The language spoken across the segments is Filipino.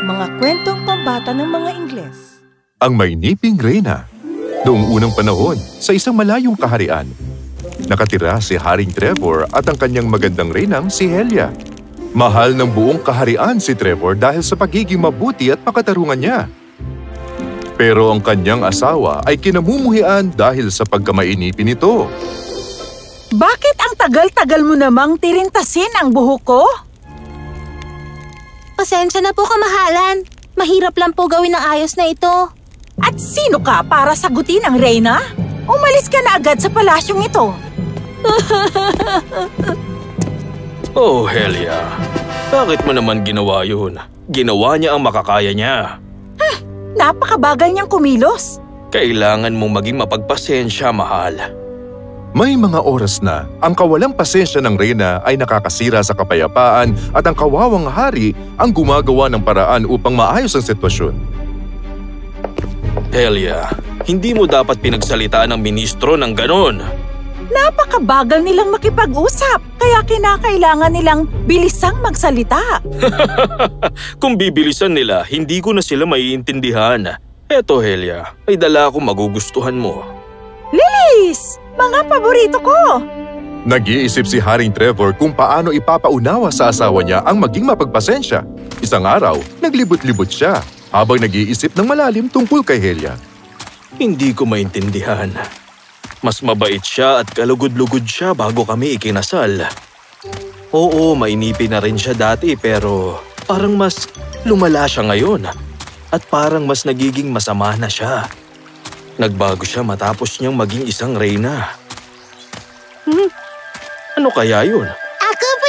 Mga kwentong pambata ng mga Ingles. Ang Mainiping Reyna. Noong unang panahon, sa isang malayong kaharian, nakatira si Haring Trevor at ang kanyang magandang reynang si Helia. Mahal ng buong kaharian si Trevor dahil sa pagiging mabuti at makatarungan niya. Pero ang kanyang asawa ay kinamumuhian dahil sa pagkamainipin nito. Bakit ang tagal-tagal mo namang tirintasin ang buhok ko? Pasensya na po, kamahalan. Mahirap lang po gawin ang ayos na ito. At sino ka para sagutin ang reyna? Umalis ka na agad sa palasyong ito. Oh, Helia. Bakit mo naman ginawa yun? Ginawa niya ang makakaya niya. Napakabagal niyang kumilos. Kailangan mong maging mapagpasensya, mahal. May mga oras na ang kawalang pasensya ng reyna ay nakakasira sa kapayapaan at ang kawawang hari ang gumagawa ng paraan upang maayos ang sitwasyon. Helia, hindi mo dapat pinagsalitaan ng ministro ng ganon. Napakabagal nilang makipag-usap, kaya kinakailangan nilang bilisang magsalita. Kung bibilisan nila, hindi ko na sila maiintindihan. Eto, Helia, may dala akong magugustuhan mo. Lilies! Mga paborito ko! Nag-iisip si Haring Trevor kung paano ipapaunawa sa asawa niya ang maging mapagpasensya. Isang araw, naglibot-libot siya habang nag-iisip ng malalim tungkol kay Helia. Hindi ko maintindihan. Mas mabait siya at kalugod-lugod siya bago kami ikinasal. Oo, mainipin na rin siya dati pero parang mas lumala siya ngayon at parang mas nagiging masama na siya. Nagbago siya matapos niyang maging isang reyna. Ano kaya yun? Ako po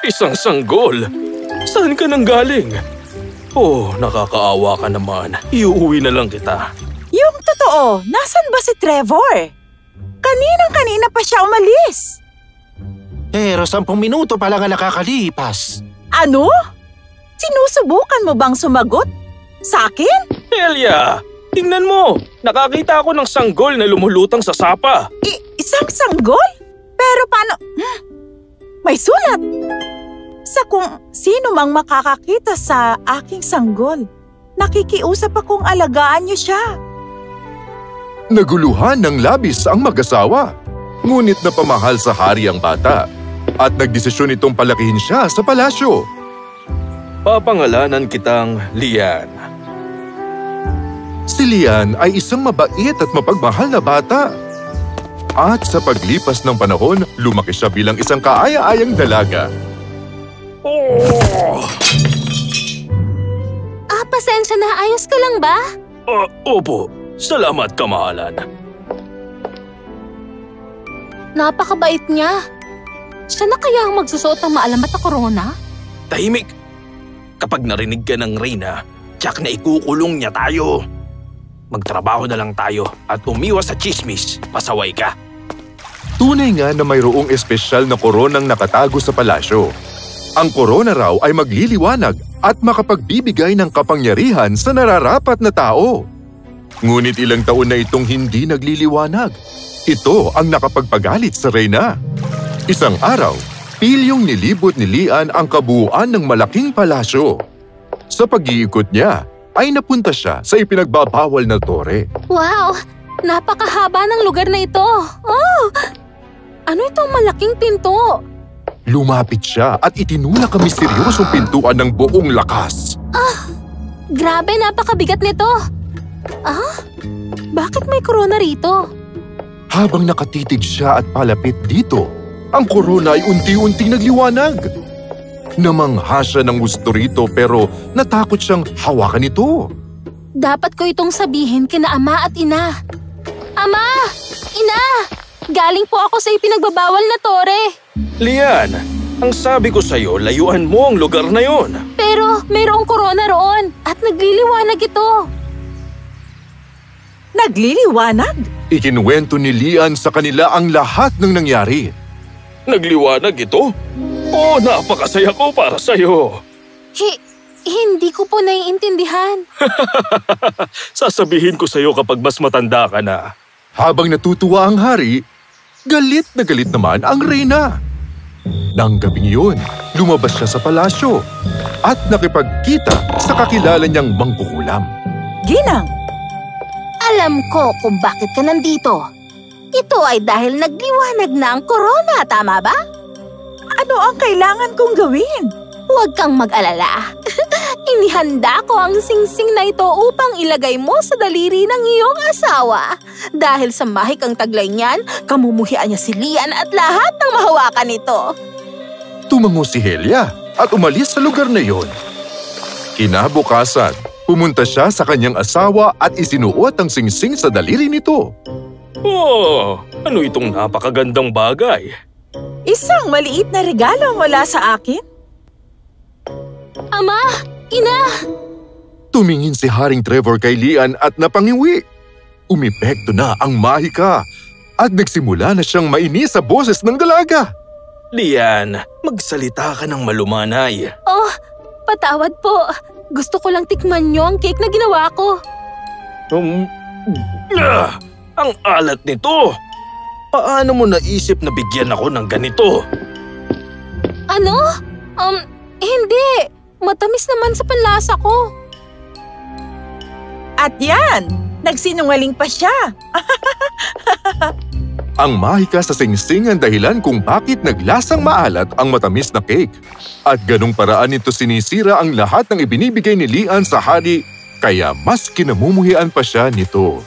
Isang sanggol? Saan ka nang galing? Oh, nakakaawa ka naman. Iuuwi na lang kita. Yung totoo, nasan ba si Trevor? Kaninang-kanina pa siya umalis. Pero 10 minuto pa lang ang nakakalipas. Ano? Sinusubukan mo bang sumagot? Sa akin? Helia! Tingnan mo! Nakakita ako ng sanggol na lumulutang sa sapa. Isang sanggol? Pero paano? May sulat! Sa kung sino mang makakakita sa aking sanggol, nakikiusap akong alagaan niyo siya. Naguluhan ng labis ang mag-asawa. Ngunit napamahal sa hari ang bata at nagdesisyon itong palakihin siya sa palasyo. Papangalanan kitang Lian. Si Lian ay isang mabait at mapagmahal na bata. At sa paglipas ng panahon, lumaki siya bilang isang kaaya-ayang dalaga. Pasensya na. Ayos ka lang ba? Opo. Salamat, kamahalan. Napakabait niya. Siya na kaya ang magsusuot ng maalamat na korona? Tahimik! Kapag narinig ka ng reyna, tiyak na ikukulong niya tayo. Magtrabaho na lang tayo at umiwas sa chismis. Pasaway ka. Tunay nga na mayroong espesyal na koronang nakatago sa palasyo. Ang korona raw ay magliliwanag at makapagbibigay ng kapangyarihan sa nararapat na tao. Ngunit ilang taon na itong hindi nagliliwanag. Ito ang nakapagpagalit sa reyna. Isang araw, pilyong nilibot ni Lian ang kabuuan ng malaking palasyo. Sa pag-iikot niya, ay napunta siya sa ipinagbabawal na tore. Wow! Napakahaba ng lugar na ito. Oh! Ano itong malaking pinto? Lumapit siya at itinulak ang misteryosong pintuan ng buong lakas. Grabe, napakabigat nito. Bakit may korona rito? Habang nakatitig siya at palapit dito, ang korona ay unti-unting nagliwanag. Namangha siya ng gusto rito pero natakot siyang hawakan ito. Dapat ko itong sabihin kina ama at ina. Ama! Ina! Galing po ako sa ipinagbabawal na tore. Lian, ang sabi ko sa'yo, layuan mo ang lugar na yon. Pero mayroong korona roon at nagliliwanag ito. Nagliliwanag? Ikinuwento ni Lian sa kanila ang lahat ng nangyari. Nagliwanag ito? Oh, napakasaya ko para sa'yo. Hindi ko po naiintindihan. Sasabihin ko sa'yo kapag mas matanda ka na. Habang natutuwa ang hari, galit na galit naman ang reyna. Nang gabing iyon, lumabas siya sa palasyo at nakipagkita sa kakilala niyang mangkukulam. Ginang, Alam ko kung bakit ka nandito. Ito ay dahil nagliwanag na ang korona, tama ba? ano ang kailangan kong gawin? Huwag kang mag-alala. Inihanda ko ang singsing na ito upang ilagay mo sa daliri ng iyong asawa. Dahil sa mahikang taglay niyan, kamumuhian niya si Lian at lahat ng mahawakan nito. Tumango si Helia at umalis sa lugar na iyon. Kinabukasan, pumunta siya sa kanyang asawa at isinuot ang singsing sa daliri nito. Oh, ano itong napakagandang bagay? Isang maliit na regalo mula sa akin? Ama! Ina! Tumingin si Haring Trevor kay Lian at napangiwi. Umepekto na ang mahika at nagsimula na siyang mainis sa boses ng dalaga. Lian, magsalita ka ng malumanay. Oh, patawad po. Gusto ko lang tikman niyo ang cake na ginawa ko. Ang alat nito! Paano mo naisip na bigyan ako ng ganito? Ano? Hindi. Matamis naman sa panlasa ko. At yan, nagsinungaling pa siya. Ang mahika sa singsing ang dahilan kung bakit naglasang maalat ang matamis na cake. At ganong paraan nito sinisira ang lahat ng ibinibigay ni Lian sa hari, kaya mas kinamumuhian pa siya nito.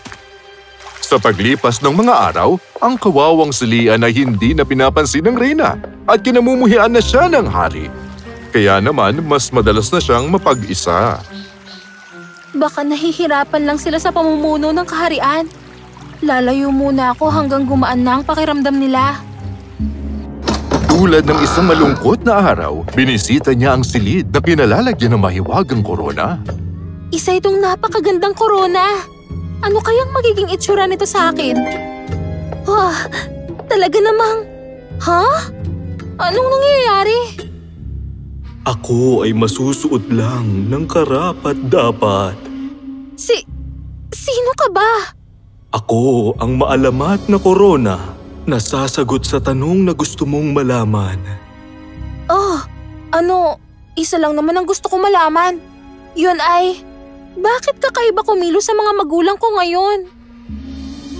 Sa paglipas ng mga araw, ang kawawang si Lian ay hindi na pinapansin ng reyna at kinamumuhian na siya ng hari. Kaya naman, mas madalas na siyang mapag-isa. Baka nahihirapan lang sila sa pamumuno ng kaharian. Lalayo muna ako hanggang gumaan na ang pakiramdam nila. Tulad ng isang malungkot na araw, binisita niya ang silid na pinalalagyan ng mahiwagang korona. Isa itong napakagandang korona. Ano kayang magiging itsura nito sa akin? Talaga namang... Anong nangyayari? Ako ay masusuot lang ng karapat-dapat. Sino ka ba? Ako ang maalamat na korona na sasagot sa tanong na gusto mong malaman. Isa lang naman ang gusto ko malaman. Yun ay, bakit kakaiba kumilos sa mga magulang ko ngayon?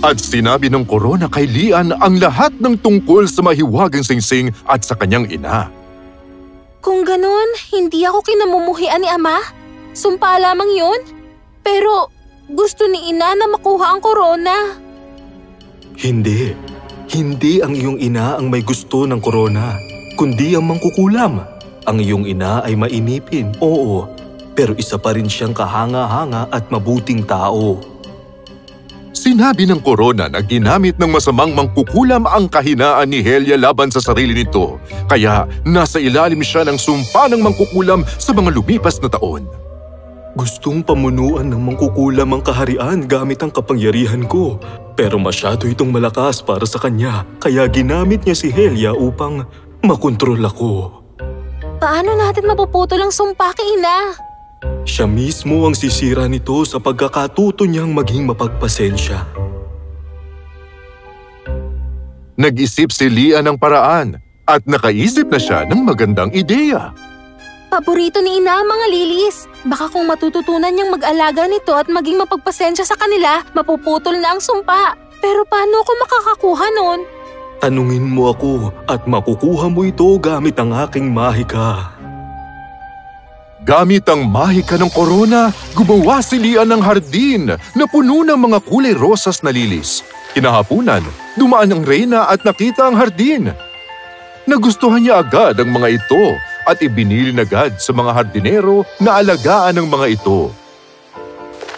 At sinabi ng korona kay Lian ang lahat ng tungkol sa mahiwagang singsing at sa kanyang ina. Kung ganun, hindi ako kinamumuhian ni Ama. Sumpa lamang yun. Pero gusto ni Ina na makuha ang korona. Hindi. Hindi ang iyong ina ang may gusto ng korona, kundi ang mangkukulam. Ang iyong ina ay mainipin, oo. Pero isa pa rin siyang kahanga-hanga at mabuting tao. Sinabi ng korona na ginamit ng masamang mangkukulam ang kahinaan ni Helia laban sa sarili nito. Kaya nasa ilalim siya ng sumpa ng mangkukulam sa mga lumipas na taon. Gustong pamunuan ng mangkukulam ang kaharian gamit ang kapangyarihan ko. Pero masyado itong malakas para sa kanya. Kaya ginamit niya si Helia upang makontrol ako. Paano natin mapuputol ang sumpa kay Ina? Siya mismo ang sisira nito sa pagkakatuto niyang maging mapagpasensya. Nag-isip si Lian ng paraan at nakaisip na siya ng magandang ideya. Paborito ni Ina ang mga lilis. Baka kung matututunan niyang mag-alaga nito at maging mapagpasensya sa kanila, mapuputol na ang sumpa. Pero paano ako makakakuha nun? Tanungin mo ako at makukuha mo ito gamit ang aking mahika. Gamit ang mahika ng korona, gumawa si Lian ng hardin na puno ng mga kulay rosas na lilis. Kinahapunan, dumaan ang reyna at nakita ang hardin. Nagustuhan niya agad ang mga ito at ibinilin agad sa mga hardinero na alagaan ng mga ito.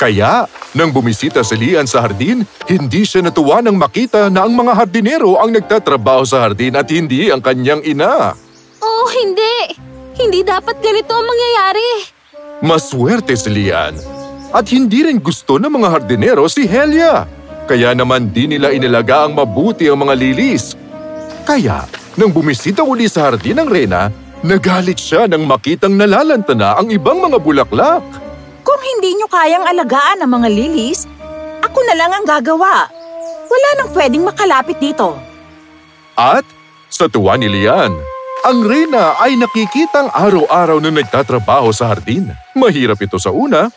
Kaya, nang bumisita si Lian sa hardin, hindi siya natuwa nang makita na ang mga hardinero ang nagtatrabaho sa hardin at hindi ang kanyang ina. Oh, hindi! Hindi dapat ganito ang mangyayari. Maswerte si Lian. At hindi rin gusto ng mga hardinero si Helia. Kaya naman di nila inalaga ang mabuti ang mga lilis. Kaya, nang bumisita uli sa hardin ng reyna, nagalit siya nang makitang nalalanta na ang ibang mga bulaklak. Kung hindi nyo kayang alagaan ang mga lilis, ako na lang ang gagawa. Wala nang pwedeng makalapit dito. At, sa tuwa ni Lian, Ang reyna ay nakikitang araw-araw na nagtatrabaho sa hardin. Mahirap ito sa una.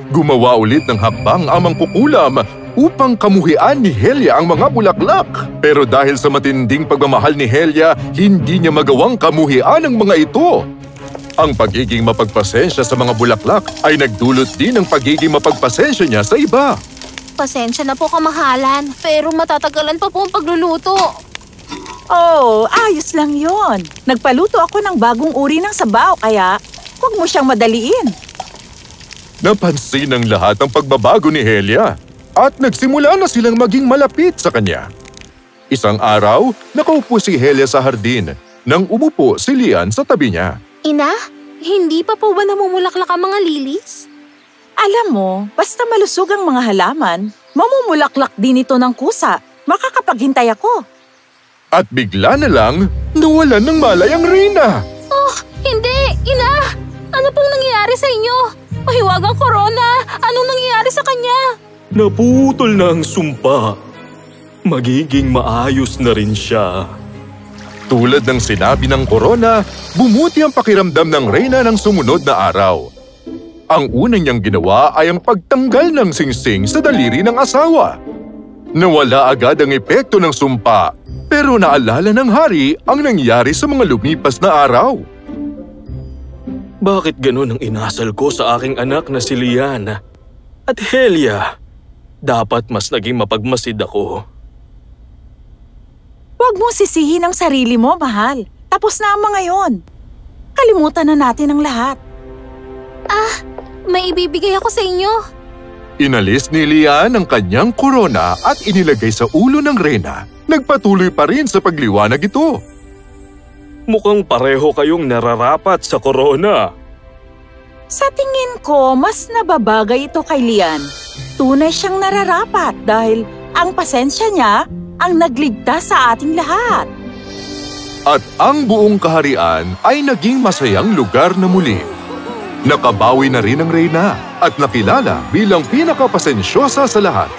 Gumawa ulit ng hakbang ang mangkukulam upang kamuhian ni Helia ang mga bulaklak. Pero dahil sa matinding pagmamahal ni Helia, hindi niya magawang kamuhian ang mga ito. Ang pagiging mapagpasensya sa mga bulaklak ay nagdulot din ng pagiging mapagpasensya niya sa iba. Pasensya na po kamahalan, pero matatagalan pa po ang pagluluto. Oh, ayos lang yon. Nagpaluto ako ng bagong uri ng sabaw, kaya huwag mo siyang madaliin. Napansin ng lahat ang pagbabago ni Helia at nagsimula na silang maging malapit sa kanya. Isang araw, nakaupo si Helia sa hardin nang umupo si Lian sa tabi niya. Ina, hindi pa po ba namumulaklak ang mga lilis? Alam mo, basta malusog ang mga halaman, mamumulaklak din ito ng kusa. Makakapaghintay ako. At bigla na lang, nawalan ng malay ang reyna. Oh, hindi! Ina! Ano pong nangyayari sa inyo? Mahiwagang korona! Anong nangyayari sa kanya? Naputol na ang sumpa. Magiging maayos na rin siya. Tulad ng sinabi ng korona, bumuti ang pakiramdam ng reyna ng sumunod na araw. Ang unang niyang ginawa ay ang pagtanggal ng singsing sa daliri ng asawa. Nawala agad ang epekto ng sumpa, pero naalala ng hari ang nangyari sa mga lumipas na araw. Bakit ganun ang inasal ko sa aking anak na si Lian? At Helia, dapat mas naging mapagmasid ako. Huwag mong sisihin ang sarili mo, mahal. Tapos na ang mga yon. Kalimutan na natin ang lahat. May ibibigay ako sa inyo. Inalis ni Lian ang kanyang korona at inilagay sa ulo ng reyna. Nagpatuloy pa rin sa pagliwanag ito. Mukhang pareho kayong nararapat sa korona. Sa tingin ko, mas nababagay ito kay Lian. Tunay siyang nararapat dahil ang pasensya niya ang nagligtas sa ating lahat. At ang buong kaharian ay naging masayang lugar na muli. Nakabawi na rin ang reyna at nakilala bilang pinakapasensyosa sa lahat.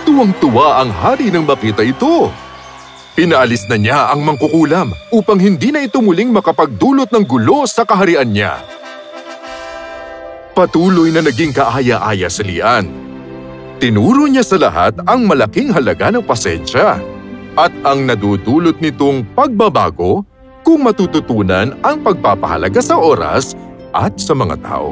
Tuwang-tuwa ang hari nang makita ito. Pinaalis na niya ang mangkukulam upang hindi na ito muling makapagdulot ng gulo sa kaharian niya. Patuloy na naging kaaya-aya si Lian. Tinuro niya sa lahat ang malaking halaga ng pasensya at ang nadudulot nitong pagbabago kung matututunan ang pagpapahalaga sa oras at sa mga tao.